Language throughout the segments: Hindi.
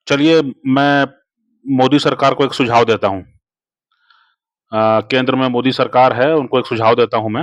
चलिए, मैं मोदी सरकार को एक सुझाव देता हूँ। केंद्र में मोदी सरकार है, उनको एक सुझाव देता हूँ मैं,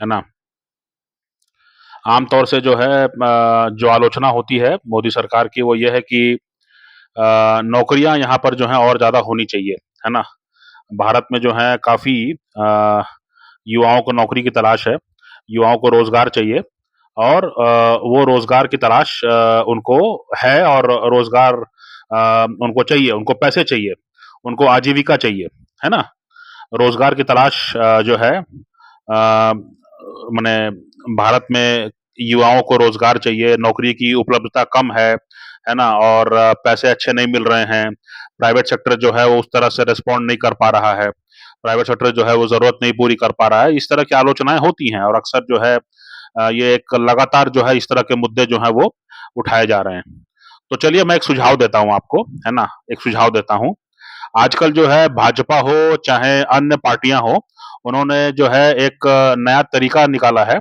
है ना? आम तौर से जो है जो आलोचना होती है मोदी सरकार की वो ये है कि नौकरियाँ यहाँ पर जो हैं और ज़्यादा होनी चाहिए, है ना? भारत में जो है काफ़ी युवाओं को नौकरी की तलाश है, युवाओं को रोज़गार चाहिए और वो रोज़गार की तलाश उनको है और रोज़गार उनको चाहिए, उनको पैसे चाहिए, उनको आजीविका चाहिए, है ना? रोज़गार की तलाश जो है माने भारत में युवाओं को रोज़गार चाहिए, नौकरी की उपलब्धता कम है ना? और पैसे अच्छे नहीं मिल रहे हैं, प्राइवेट सेक्टर जो है वो उस तरह से रिस्पॉन्ड नहीं कर पा रहा है, प्राइवेट सेक्टर जो है वो ज़रूरत नहीं पूरी कर पा रहा है, इस तरह की आलोचनाएँ होती हैं और अक्सर जो है ये एक लगातार जो है इस तरह के मुद्दे जो हैं वो उठाए जा रहे हैं। तो चलिए मैं एक सुझाव देता हूँ आपको, है ना? एक सुझाव देता हूँ। आजकल जो है भाजपा हो चाहे अन्य पार्टियाँ हों, उन्होंने जो है एक नया तरीका निकाला है।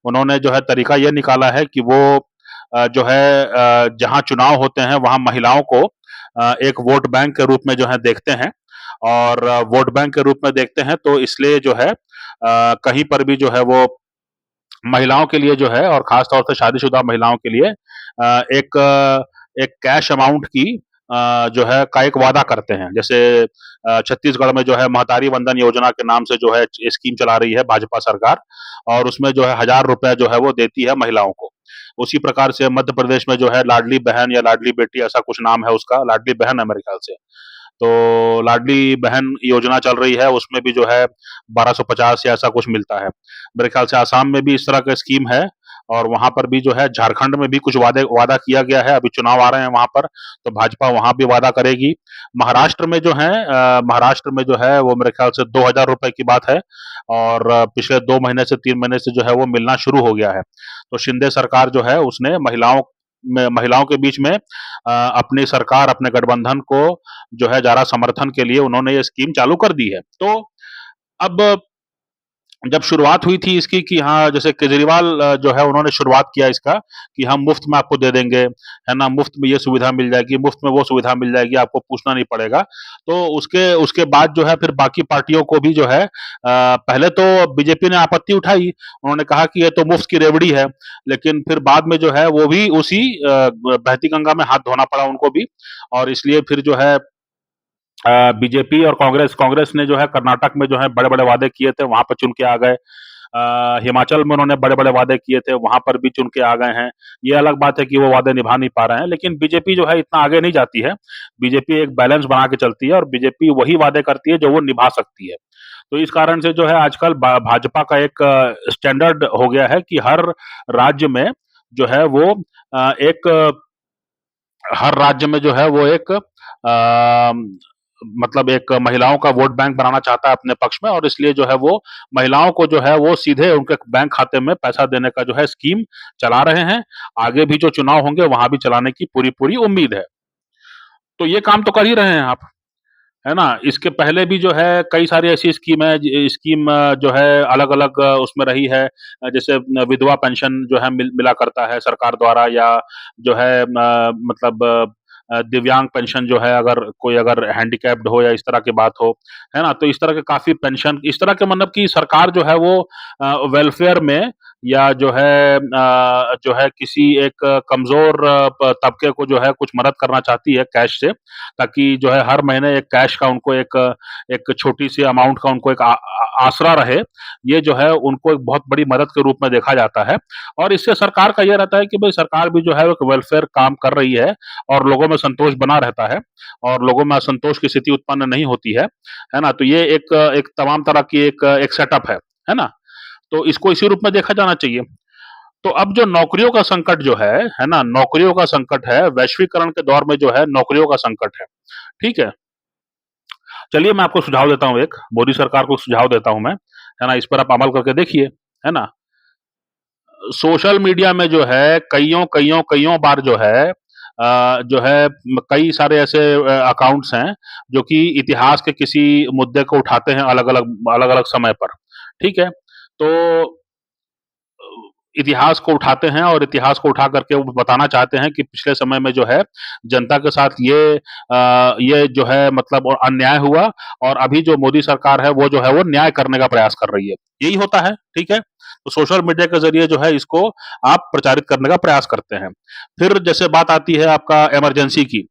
उन्होंने जो है तरीका ये निकाला है कि वो जो है जहाँ चुनाव होते हैं वहाँ महिलाओं को एक वोट बैंक के रूप में जो है देखते हैं और वोट बैंक के रूप में देखते हैं तो इसलिए जो है कहीं पर भी जो है वो महिलाओं के लिए जो है और खास तौर से शादीशुदा महिलाओं के लिए एक कैश अमाउंट की जो है का एक वादा करते हैं। जैसे छत्तीसगढ़ में जो है महतारी वंदन योजना के नाम से जो है स्कीम चला रही है भाजपा सरकार और उसमें जो है 1,000 रुपए जो है वो देती है महिलाओं को। उसी प्रकार से मध्य प्रदेश में जो है लाडली बहन या लाडली बेटी ऐसा कुछ नाम है उसका, लाडली बहन है मेरे ख्याल से। तो लाडली बहन योजना चल रही है, उसमें भी जो है 1250 या ऐसा कुछ मिलता है। मेरे ख्याल से आसाम में भी इस तरह का स्कीम है और वहाँ पर भी जो है झारखंड में भी कुछ वादा किया गया है, अभी चुनाव आ रहे हैं वहाँ पर, तो भाजपा वहाँ भी वादा करेगी। महाराष्ट्र में जो है महाराष्ट्र में जो है वो मेरे ख्याल से 2,000 रुपए की बात है और पिछले 2 महीने से 3 महीने से जो है वो मिलना शुरू हो गया है। तो शिंदे सरकार जो है उसने महिलाओं के बीच में अपनी सरकार, अपने गठबंधन को जो है ज़्यादा समर्थन के लिए उन्होंने ये स्कीम चालू कर दी है। तो अब जब शुरुआत हुई थी इसकी कि हाँ, जैसे केजरीवाल जो है उन्होंने शुरुआत किया इसका कि हम मुफ्त में आपको दे देंगे, है ना? मुफ्त में ये सुविधा मिल जाएगी, मुफ्त में वो सुविधा मिल जाएगी, आपको पूछना नहीं पड़ेगा। तो उसके उसके बाद जो है फिर बाकी पार्टियों को भी जो है पहले तो बीजेपी ने आपत्ति उठाई, उन्होंने कहा कि ये तो मुफ्त की रेवड़ी है, लेकिन फिर बाद में जो है वो भी उसी बहती गंगा में हाथ धोना पड़ा उनको भी और इसलिए फिर जो है बीजेपी और कांग्रेस ने जो है कर्नाटक में जो है बड़े-बड़े वादे किए थे, वहाँ पर चुन के आ गए। हिमाचल में उन्होंने बड़े-बड़े वादे किए थे, वहाँ पर भी चुन के आ गए हैं। ये अलग बात है कि वो वादे निभा नहीं पा रहे हैं, लेकिन बीजेपी जो है इतना आगे नहीं जाती है। बीजेपी एक बैलेंस बना के चलती है और बीजेपी वही वादे करती है जो वो निभा सकती है। तो इस कारण से जो है आजकल भाजपा का एक स्टैंडर्ड हो गया है कि राज्य में जो है वो एक हर राज्य में जो है वो एक मतलब एक महिलाओं का वोट बैंक बनाना चाहता है अपने पक्ष में और इसलिए जो है वो महिलाओं को जो है वो सीधे उनके बैंक खाते में पैसा देने का जो है स्कीम चला रहे हैं। आगे भी जो चुनाव होंगे वहाँ भी चलाने की पूरी-पूरी उम्मीद है। तो ये काम तो कर ही रहे हैं आप, है ना? इसके पहले भी जो है कई सारी ऐसी स्कीम जो है अलग-अलग उसमें रही है। जैसे विधवा पेंशन जो है मिला करता है सरकार द्वारा या जो है मतलब दिव्यांग पेंशन जो है अगर हैंडीकैप्ड हो या इस तरह की बात हो, है ना? तो इस तरह के काफ़ी पेंशन इस तरह के मतलब कि सरकार जो है वो वेलफेयर में या जो है किसी एक कमज़ोर तबके को जो है कुछ मदद करना चाहती है कैश से ताकि जो है हर महीने एक कैश का उनको एक छोटी-सी अमाउंट का उनको एक आसरा रहे। ये जो है उनको एक बहुत बड़ी मदद के रूप में देखा जाता है और इससे सरकार का ये रहता है कि भई सरकार भी जो है एक वेलफेयर काम कर रही है और लोगों में संतोष बना रहता है और लोगों में असंतोष की स्थिति उत्पन्न नहीं होती है ना? तो ये एक तमाम तरह की एक सेटअप है ना? तो इसको इसी रूप में देखा जाना चाहिए। तो अब जो नौकरियों का संकट जो है ना? नौकरियों का संकट है, वैश्वीकरण के दौर में जो है नौकरियों का संकट ठीक है? चलिए मैं आपको सुझाव देता हूँ एक, मोदी सरकार को सुझाव देता हूँ मैं, है ना? इस पर आप अमल करके देखिए, है ना? सोशल मीडिया में जो है कइयों बार जो है कई सारे ऐसे अकाउंट्स हैं, जो कि इतिहास के किसी मुद्दे को उठाते हैं अलग-अलग समय पर, ठीक है? तो इतिहास को उठाते हैं और इतिहास को उठा करके वो बताना चाहते हैं कि पिछले समय में जो है जनता के साथ ये जो है मतलब और अन्याय हुआ और अभी जो मोदी सरकार है वो जो है वो न्याय करने का प्रयास कर रही है। यही होता है, ठीक है? तो सोशल मीडिया के ज़रिए जो है इसको आप प्रचारित करने का प्रयास करते हैं। फिर जैसे बात आती है आपका इमरजेंसी की,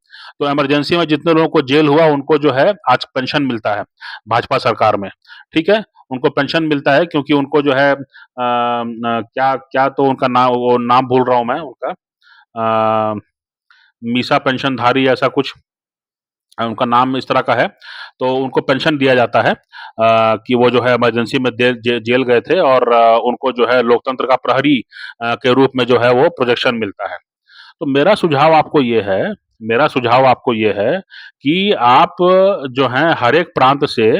तो इमरजेंसी में जितने लोगों को जेल हुआ उनको जो है आज पेंशन मिलता है, भाजपा सरकार में, ठीक है? उनको पेंशन मिलता है क्योंकि उनको जो है क्या क्या तो उनका नाम वो नाम भूल रहा हूँ मैं उनका अ, मीसा पेंशनधारी ऐसा कुछ उनका नाम इस तरह का है, तो उनको पेंशन दिया जाता है कि वो जो है इमरजेंसी में जेल गए थे और उनको जो है लोकतंत्र का प्रहरी के रूप में जो है वो प्रोजेक्शन मिलता है। तो मेरा सुझाव आपको ये है कि आप जो हैं हर एक प्रांत से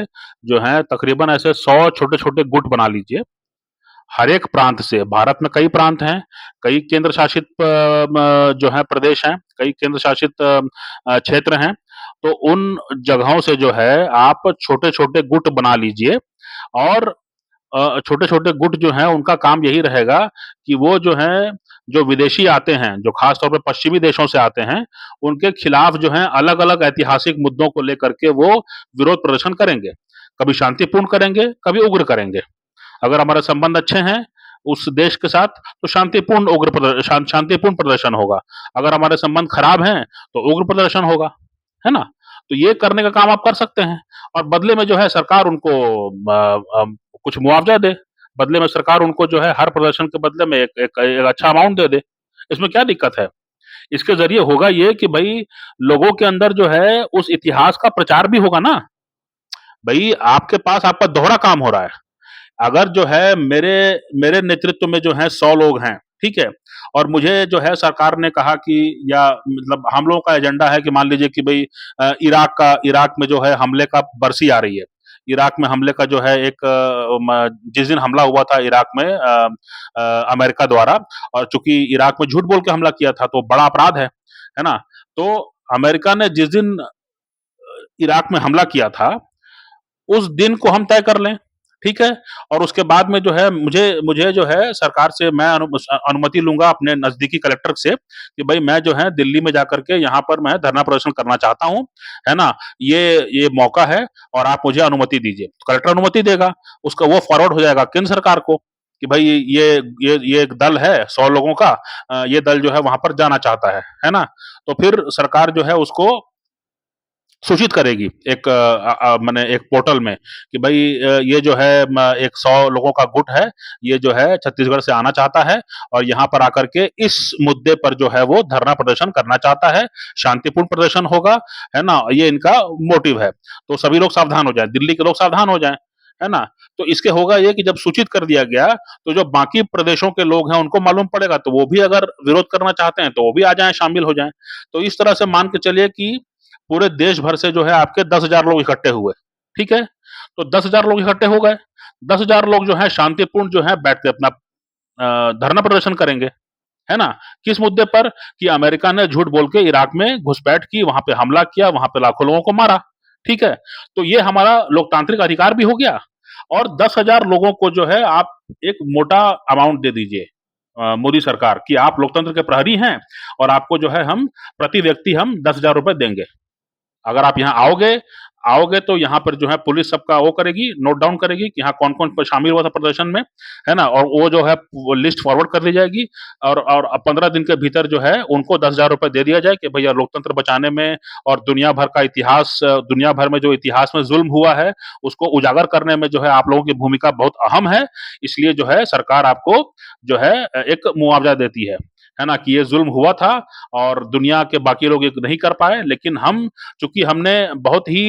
जो है तकरीबन ऐसे 100 छोटे-छोटे गुट बना लीजिए। हर एक प्रांत से, भारत में कई प्रांत हैं, कई केंद्र शासित जो है प्रदेश हैं, कई केंद्र शासित क्षेत्र हैं, तो उन जगहों से जो है आप छोटे-छोटे गुट बना लीजिए और छोटे-छोटे गुट जो हैं उनका काम यही रहेगा कि वो जो हैं, जो विदेशी आते हैं, जो ख़ास तौर पे पश्चिमी देशों से आते हैं, उनके खिलाफ जो है अलग-अलग ऐतिहासिक मुद्दों को लेकर के वो विरोध प्रदर्शन करेंगे। कभी शांतिपूर्ण करेंगे, कभी उग्र करेंगे। अगर हमारे संबंध अच्छे हैं उस देश के साथ तो शांतिपूर्ण प्रदर्शन होगा। अगर हमारे संबंध खराब हैं तो उग्र प्रदर्शन होगा, है ना? तो ये करने का काम आप कर सकते हैं और बदले में जो है सरकार उनको कुछ मुआवजा दे। बदले में सरकार उनको जो है हर प्रदर्शन के बदले में एक अच्छा अमाउंट दे दे। इसमें क्या दिक्कत है? इसके ज़रिए होगा ये कि भई लोगों के अंदर जो है उस इतिहास का प्रचार भी होगा ना। भई आपके पास आपका दोहरा काम हो रहा है। अगर जो है मेरे मेरे नेतृत्व में जो है 100 लोग हैं, ठीक है? और मुझे जो है सरकार ने कहा कि या मतलब हम लोगों का एजेंडा है कि मान लीजिए कि भई इराक में जो है हमले का बरसी आ रही है। इराक में हमले का जो है एक जिस दिन हमला हुआ था इराक में अमेरिका द्वारा और चूँकि इराक में झूठ बोल के हमला किया था तो बड़ा अपराध है ना? तो अमेरिका ने जिस दिन इराक में हमला किया था उस दिन को हम तय कर लें, ठीक है? और उसके बाद में जो है मुझे मुझे जो है सरकार से मैं अनुमति लूँगा अपने नज़दीकी कलेक्टर से कि भई मैं जो है दिल्ली में जाकर के यहाँ पर मैं धरना प्रदर्शन करना चाहता हूँ, है ना? ये मौका है और आप मुझे अनुमति दीजिए। तो कलेक्टर अनुमति देगा, उसका वो फॉरवर्ड हो जाएगा केंद्र सरकार को कि भई ये एक दल है 100 लोगों का ये दल जो है वहाँ पर जाना चाहता है ना? तो फिर सरकार जो है उसको सूचित करेगी एक माने एक पोर्टल में कि भाई ये जो है एक 100 लोगों का गुट है, ये जो है छत्तीसगढ़ से आना चाहता है और यहाँ पर आकर के इस मुद्दे पर जो है वो धरना प्रदर्शन करना चाहता है, शांतिपूर्ण प्रदर्शन होगा, है ना? ये इनका मोटिव है। तो सभी लोग सावधान हो जाएँ, दिल्ली के लोग सावधान हो जाएँ, है ना? तो इसके होगा ये कि जब सूचित कर दिया गया, तो जो बाकी प्रदेशों के लोग हैं उनको मालूम पड़ेगा, तो वो भी अगर विरोध करना चाहते हैं, तो वो भी आ जाएँ, शामिल हो जाएँ। तो इस तरह से मान के चलिए कि पूरे देश भर से जो है आपके 10,000 लोग इकट्ठे हुए, ठीक है? तो 10,000 लोग इकट्ठे हो गए, 10,000 लोग जो हैं शांतिपूर्ण जो है बैठ के अपना धरना प्रदर्शन करेंगे, है ना? किस मुद्दे पर? कि अमेरिका ने झूठ बोल के इराक में घुसपैठ की, वहाँ पे हमला किया, वहाँ पे लाखों लोगों को मारा, ठीक है? तो ये हमारा लोकतांत्रिक अधिकार भी हो गया और 10,000 लोगों को जो है आप एक मोटा अमाउंट दे दीजिए मोदी सरकार कि आप लोकतंत्र के प्रहरी हैं और आपको जो है हम प्रति व्यक्ति हम 10,000 रुपए देंगे। अगर आप यहाँ आओगे तो यहाँ पर जो है पुलिस सबका वो करेगी, नोट डाउन करेगी कि हाँ कौन-कौन शामिल हुआ था प्रदर्शन में, है ना? और वो जो है वो लिस्ट फॉरवर्ड कर दी जाएगी और 15 दिन के भीतर जो है उनको 10,000 रुपए दे दिया जाए कि भैया लोकतंत्र बचाने में और दुनिया भर में जो इतिहास में ज़ुल्म हुआ है, उसको उजागर करने में जो है आप लोगों की भूमिका बहुत अहम है। इसलिए जो है सरकार आपको जो है एक मुआवज़ा देती है ना? कि ये ज़ुल्म हुआ था और दुनिया के बाकी लोग ये नहीं कर पाए, लेकिन हम चूँकि हमने बहुत ही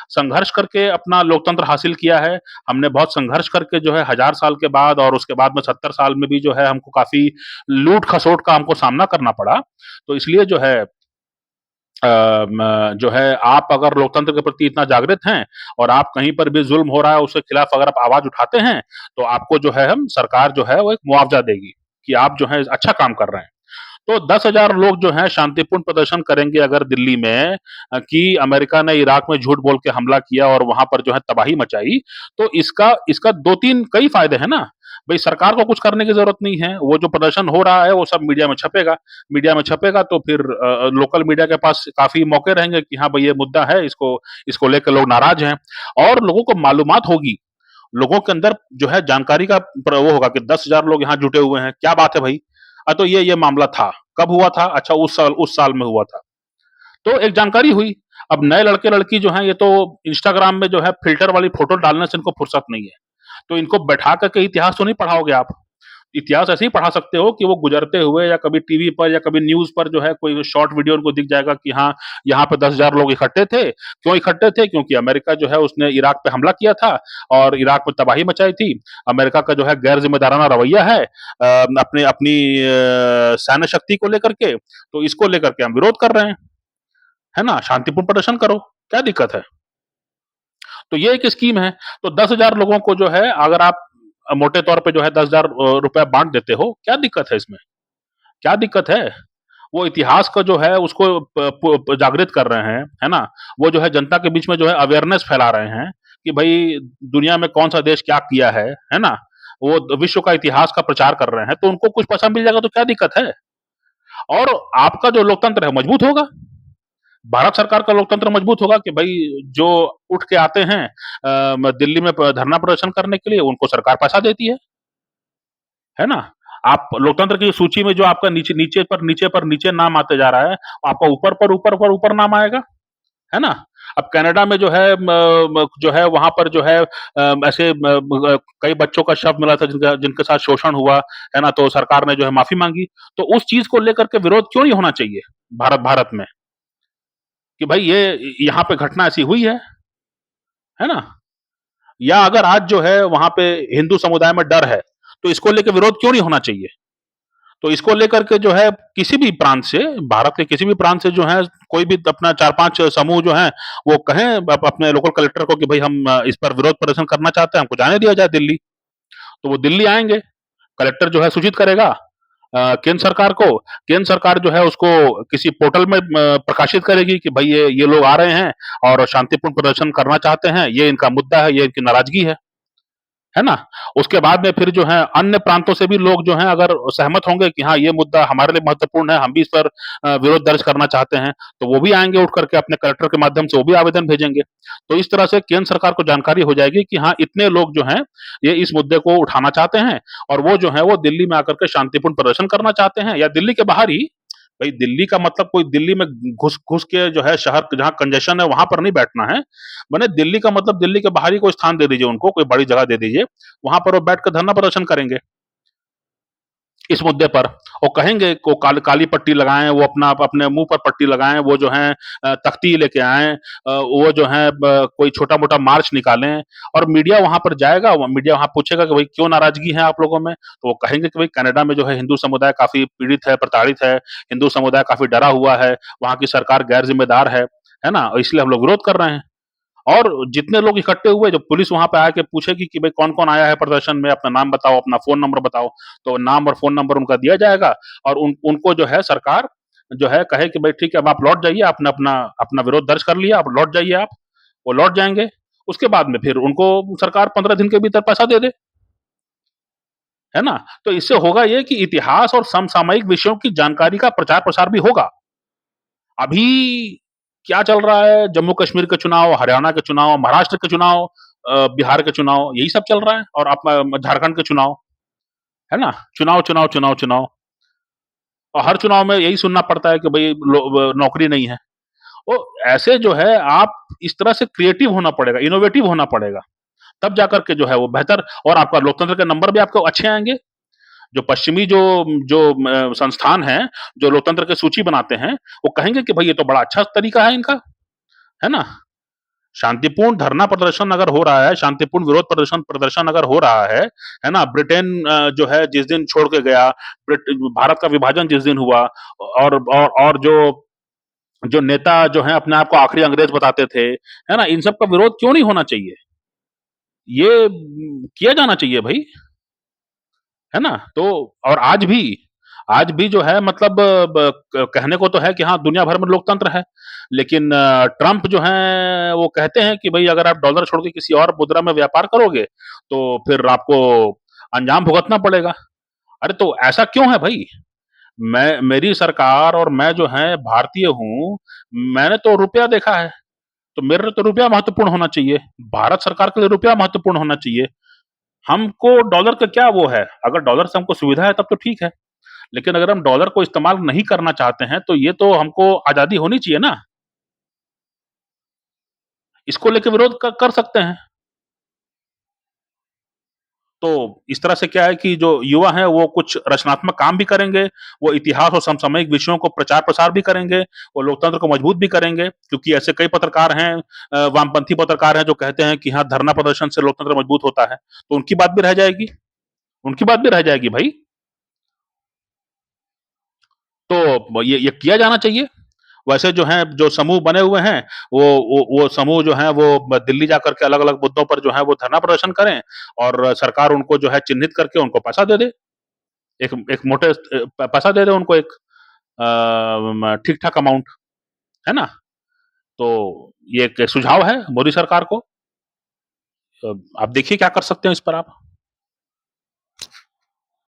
संघर्ष करके अपना लोकतंत्र हासिल किया है, हमने बहुत संघर्ष करके जो है 1000 साल के बाद और उसके बाद में 70 साल में भी जो है हमको काफ़ी लूट-खसोट का हमको सामना करना पड़ा। तो इसलिए जो है जो है आप अगर लोकतंत्र के प्रति इतना जागृत हैं और आप कहीं पर भी ज़ुल्म हो रहा है उसके खिलाफ अगर आप आवाज़ उठाते हैं, तो आपको जो है हम सरकार जो है वो एक मुआवज़ा देगी, कि आप जो है अच्छा काम कर रहे हैं। तो 10,000 लोग जो हैं शांतिपूर्ण प्रदर्शन करेंगे अगर दिल्ली में कि अमेरिका ने इराक में झूठ बोल के हमला किया और वहाँ पर जो है तबाही मचाई, तो इसका इसका 2-3 कई फ़ायदे हैं ना। भाई सरकार को कुछ करने की जरूरत नहीं है, वो जो प्रदर्शन हो रहा है वो सब मीडिया में छपेगा तो फिर लोकल मीडिया के पास काफी मौके रहेंगे कि हाँ भाई ये मुद्दा है, इसको इसको लेकर लोग नाराज हैं, और लोगों को मालूमात होगी, लोगों के अंदर जो है जानकारी का वो होगा कि 10,000 लोग यहाँ जुटे हुए हैं, क्या बात है भाई। तो ये मामला था, कब हुआ था, अच्छा उस साल में हुआ था, तो एक जानकारी हुई। अब नए लड़के लड़की जो हैं ये तो इंस्टाग्राम में जो है फिल्टर वाली फोटो डालने से इनको फुर्सत नहीं है, तो इनको बैठा करके इतिहास तो नहीं पढ़ाओगे आप। इतिहास ऐसे ही पढ़ा सकते हो कि वो गुजरते हुए या कभी टीवी पर या कभी न्यूज पर जो है कोई शॉर्ट वीडियो उनको दिख जाएगा कि हाँ यहाँ पे 10,000 लोग इकट्ठे थे, क्यों इकट्ठे थे, क्योंकि अमेरिका जो है उसने इराक पे हमला किया था और इराक में तबाही मचाई थी। अमेरिका का जो है गैर जिम्मेदाराना रवैया है अपने अपनी सैन्य शक्ति को लेकर के, तो इसको लेकर के हम विरोध कर रहे हैं, है ना, शांतिपूर्ण प्रदर्शन करो, क्या दिक्कत है। तो ये एक स्कीम है। तो 10,000 लोगों को जो है अगर आप मोटे तौर पे जो है 10,000 रुपए बांट देते हो, क्या दिक्कत है इसमें, क्या दिक्कत है। वो इतिहास का जो है उसको जागृत कर रहे हैं, है ना, वो जो है जनता के बीच में जो है अवेयरनेस फैला रहे हैं कि भाई दुनिया में कौन सा देश क्या किया है ना, वो विश्व का इतिहास का प्रचार कर रहे हैं, तो उनको कुछ पैसा मिल जाएगा तो क्या दिक्कत है। और आपका जो लोकतंत्र है मजबूत होगा, भारत सरकार का लोकतंत्र मजबूत होगा कि भाई जो उठ के आते हैं दिल्ली में धरना प्रदर्शन करने के लिए, उनको सरकार पैसा देती है ना। आप लोकतंत्र की सूची में जो आपका नीचे नाम आते जा रहा है, आपका ऊपर नाम आएगा, है ना। अब कनाडा में जो है जो है वहां पर जो है ऐसे कई बच्चों का शव मिला था जिनका जिनके साथ शोषण हुआ, है ना, तो सरकार ने जो है माफी मांगी। तो उस चीज को लेकर के विरोध क्यों नहीं होना चाहिए भारत में, कि भाई ये यहाँ पे घटना ऐसी हुई है ना। या अगर आज जो है वहां पे हिंदू समुदाय में डर है, तो इसको लेकर विरोध क्यों नहीं होना चाहिए। तो इसको लेकर के जो है किसी भी प्रांत से, भारत के किसी भी प्रांत से जो है कोई भी अपना 4-5 समूह जो है वो कहें अपने लोकल कलेक्टर को कि भाई हम इस पर विरोध प्रदर्शन करना चाहते हैं, हमको जाने दिया जाए दिल्ली। तो वो दिल्ली आएंगे, कलेक्टर जो है सूचित करेगा केंद्र सरकार को, केंद्र सरकार जो है उसको किसी पोर्टल में प्रकाशित करेगी कि भाई ये लोग आ रहे हैं और शांतिपूर्ण प्रदर्शन करना चाहते हैं, ये इनका मुद्दा है, ये इनकी नाराजगी है ना। उसके बाद में फिर जो है अन्य प्रांतों से भी लोग जो हैं अगर सहमत होंगे कि हाँ ये मुद्दा हमारे लिए महत्वपूर्ण है, हम भी इस पर विरोध दर्ज करना चाहते हैं, तो वो भी आएंगे उठ करके अपने कलेक्टर के माध्यम से वो भी आवेदन भेजेंगे। तो इस तरह से केंद्र सरकार को जानकारी हो जाएगी कि हाँ इतने लोग जो हैं ये इस मुद्दे को उठाना चाहते हैं, और वो जो है वो दिल्ली में आकर के शांतिपूर्ण प्रदर्शन करना चाहते हैं, या दिल्ली के बाहर ही। भाई दिल्ली का मतलब कोई दिल्ली में घुस घुस के जो है शहर जहां कंजेशन है वहां पर नहीं बैठना है। मैंने दिल्ली का मतलब दिल्ली के बाहर ही कोई स्थान दे दीजिए उनको, कोई बड़ी जगह दे दीजिए, वहां पर वो बैठ कर धरना प्रदर्शन करेंगे इस मुद्दे पर। वो कहेंगे को काली पट्टी लगाएं, वो अपना अपने मुंह पर पट्टी लगाएं, वो जो है तख्ती लेके आए, वो जो है कोई छोटा मोटा मार्च निकालें, और मीडिया वहां पर जाएगा, मीडिया वहां पूछेगा कि भाई क्यों नाराजगी है आप लोगों में, तो वो कहेंगे कि भाई कनाडा में जो है हिंदू समुदाय काफी पीड़ित है, प्रताड़ित है, हिंदू समुदाय काफी डरा हुआ है, वहां की सरकार गैर जिम्मेदार है ना, इसलिए हम लोग विरोध कर रहे हैं। और जितने लोग इकट्ठे हुए, जब पुलिस वहां पे आके पूछेगी कि भाई कौन कौन आया है प्रदर्शन में, अपना नाम बताओ, अपना फोन नंबर बताओ, तो नाम और फोन नंबर उनका दिया जाएगा, और उनको जो है सरकार जो है कहे कि भाई ठीक है अब आप लौट जाइए, आपने अपना अपना विरोध दर्ज कर लिया, आप लौट जाइए आप। वो लौट जाएंगे, उसके बाद में फिर उनको सरकार 15 दिन के भीतर पैसा दे दे, है ना। तो इससे होगा ये कि इतिहास और समसामयिक विषयों की जानकारी का प्रचार प्रसार भी होगा। अभी क्या चल रहा है, जम्मू कश्मीर के चुनाव, हरियाणा के चुनाव, महाराष्ट्र के चुनाव, बिहार के चुनाव, यही सब चल रहा है, और आप झारखंड के चुनाव, है ना, चुनाव चुनाव चुनाव चुनाव, और हर चुनाव में यही सुनना पड़ता है कि भाई नौकरी नहीं है। वो ऐसे जो है आप इस तरह से क्रिएटिव होना पड़ेगा, इनोवेटिव होना पड़ेगा, तब जाकर के जो है वो बेहतर, और आपका लोकतंत्र के नंबर भी आपको अच्छे आएंगे। जो पश्चिमी जो जो संस्थान है, जो लोकतंत्र की सूची बनाते हैं, वो कहेंगे कि भाई ये तो बड़ा अच्छा तरीका है इनका, है ना। शांतिपूर्ण धरना प्रदर्शन अगर हो रहा है, शांतिपूर्ण विरोध प्रदर्शन प्रदर्शन अगर हो रहा है ना, ब्रिटेन जो है जिस दिन छोड़ के गया, भारत का विभाजन जिस दिन हुआ, और जो जो नेता जो है अपने आप को आखिरी अंग्रेज बताते थे, है ना, इन सब का विरोध क्यों नहीं होना चाहिए, ये किया जाना चाहिए भाई, है ना। तो और आज भी जो है मतलब कहने को तो है कि हाँ दुनिया भर में लोकतंत्र है, लेकिन ट्रंप जो है वो कहते हैं कि भाई अगर आप डॉलर छोड़ के किसी और मुद्रा में व्यापार करोगे तो फिर आपको अंजाम भुगतना पड़ेगा। अरे तो ऐसा क्यों है भई? मैं मेरी सरकार और मैं जो है भारतीय हूँ, मैंने तो रुपया देखा है, तो मेरे लिए तो रुपया महत्वपूर्ण होना चाहिए। भारत सरकार के लिए रुपया महत्वपूर्ण होना चाहिए। हमको डॉलर का क्या वो है, अगर डॉलर से हमको सुविधा है तब तो ठीक है, लेकिन अगर हम डॉलर को इस्तेमाल नहीं करना चाहते हैं, तो ये तो हमको आज़ादी होनी चाहिए ना। इसको लेके विरोध कर सकते हैं। तो इस तरह से क्या है कि जो युवा हैं वो कुछ रचनात्मक काम भी करेंगे, वो इतिहास और समसामयिक विषयों को प्रचार-प्रसार भी करेंगे, वो लोकतंत्र को मजबूत भी करेंगे, क्योंकि ऐसे कई पत्रकार हैं वामपंथी पत्रकार हैं जो कहते हैं कि हाँ, धरना प्रदर्शन से लोकतंत्र मजबूत होता है, तो उनकी बात भी रह जाएगी, उनकी बात भी रह जाएगी भई। तो ये किया जाना चाहिए। वैसे जो हैं, जो समूह बने हुए हैं, वो समूह जो हैं वो दिल्ली जाकर के अलग-अलग मुद्दों पर जो है वो धरना प्रदर्शन करें और सरकार उनको जो है चिन्हित करके उनको पैसा दे दे। एक एक मोटे पैसा दे दे उनको एक ठीक-ठाक अमाउंट, है ना? तो ये एक सुझाव है मोदी सरकार को। आप देखिए क्या कर सकते हैं इस पर आप।